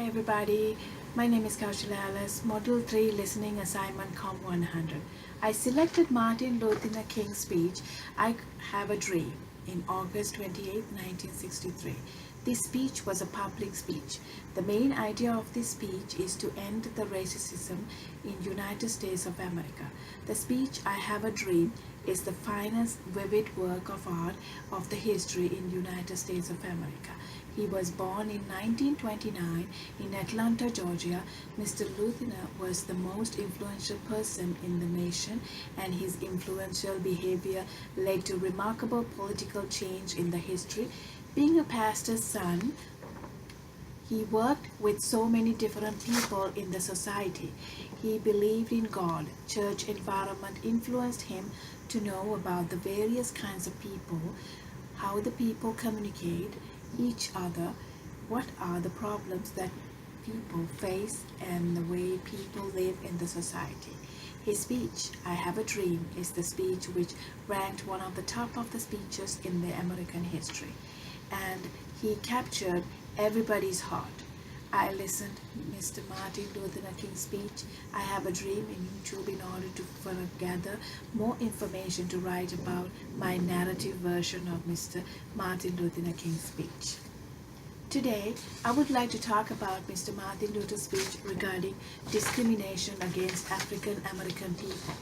everybody, my name is Kaushalya, Model 3 Listening Assignment Com 100. I selected Martin Luther King's speech, I Have a Dream, in August 28, 1963. This speech was a public speech. The main idea of this speech is to end the racism in United States of America. The speech, I Have a Dream, is the finest vivid work of art of the history in United States of America. He was born in 1929 in Atlanta, Georgia. Mr. Luther was the most influential person in the nation, and his influential behavior led to remarkable political change in the history. Being a pastor's son, he worked with so many different people in the society. He believed in God. Church environment influenced him to know about the various kinds of people, how the people communicate each other, what are the problems that people face, and the way people live in the society. His speech, I Have a Dream, is the speech which ranked one of the top of the speeches in the American history, and he captured everybody's heart. I listened Mr. Martin Luther King's speech, I Have a Dream, in YouTube in order to gather more information to write about my narrative version of Mr. Martin Luther King's speech. Today, I would like to talk about Mr. Martin Luther's speech regarding discrimination against African American people.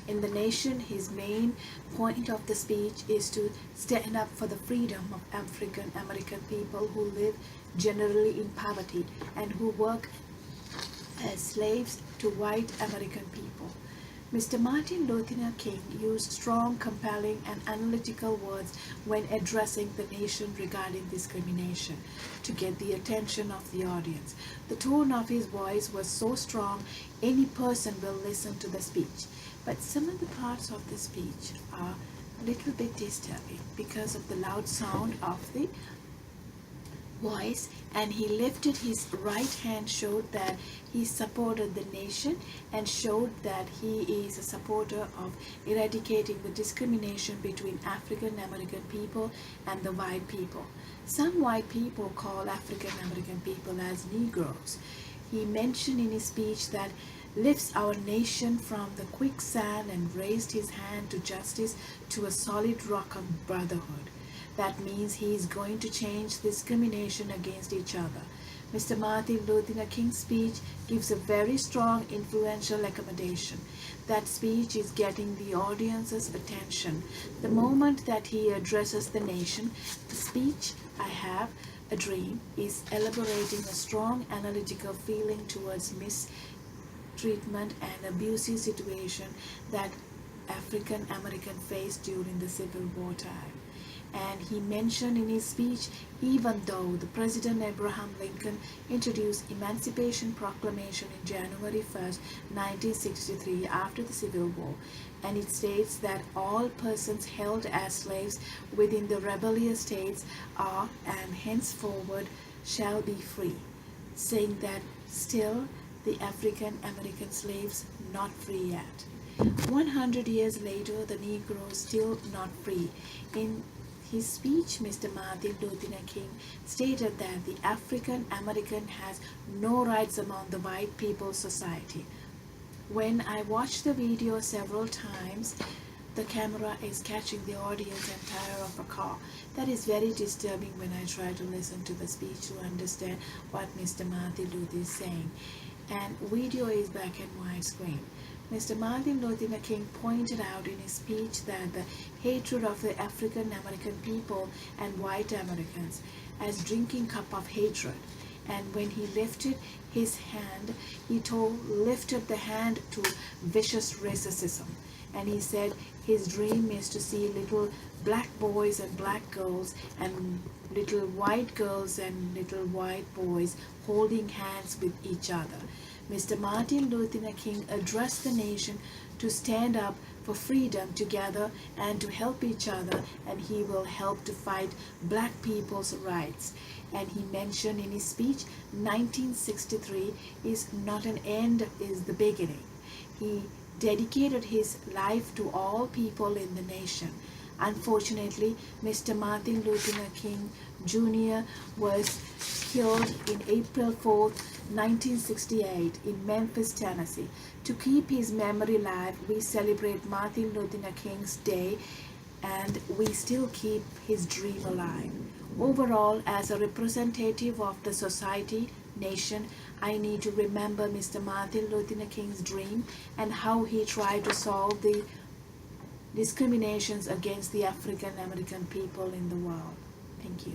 In the nation, his main point of the speech is to stand up for the freedom of African American people who live generally in poverty and who work as slaves to white American people. Mr. Martin Luther King used strong, compelling, and analytical words when addressing the nation regarding discrimination to get the attention of the audience. The tone of his voice was so strong, any person will listen to the speech. But some of the parts of the speech are a little bit disturbing because of the loud sound of the voice, and he lifted his right hand, showed that he supported the nation and showed that he is a supporter of eradicating the discrimination between African American people and the white people. Some white people call African American people as Negroes. He mentioned in his speech that lifts our nation from the quicksand and raised his hand to justice to a solid rock of brotherhood. That means he is going to change discrimination against each other. Mr. Martin Luther King's speech gives a very strong, influential accommodation. That speech is getting the audience's attention. The moment that he addresses the nation, the speech, I Have a Dream, is elaborating a strong analytical feeling towards mistreatment and abusive situation that African American faced during the Civil War time. And he mentioned in his speech, even though the President Abraham Lincoln introduced Emancipation Proclamation in January 1st, 1963, after the Civil War, and it states that all persons held as slaves within the rebellious states are and henceforward shall be free, saying that still the African American slaves not free yet. 100 years later, the Negroes still not free. In his speech, Mr. Martin Luther King stated that the African American has no rights among the white people's society. When I watched the video several times, the camera is catching the audience and tire of a car. That is very disturbing when I try to listen to the speech to understand what Mr. Martin Luther is saying. And video is black and white screen. Mr. Martin Luther King pointed out in his speech that the hatred of the African American people and white Americans as drinking cup of hatred. And when he lifted his hand, he lifted the hand to vicious racism. And he said his dream is to see little black boys and black girls and little white girls and little white boys holding hands with each other. Mr. Martin Luther King addressed the nation to stand up for freedom together and to help each other, and he will help to fight black people's rights. And he mentioned in his speech, 1963 is not an end, is the beginning. He dedicated his life to all people in the nation. Unfortunately, Mr. Martin Luther King Jr. was killed in April 4th, 1968 in Memphis, Tennessee. To keep his memory alive, we celebrate Martin Luther King's Day, and we still keep his dream alive. Overall, as a representative of the society, nation, I need to remember Mr. Martin Luther King's dream and how he tried to solve the discriminations against the African American people in the world. Thank you.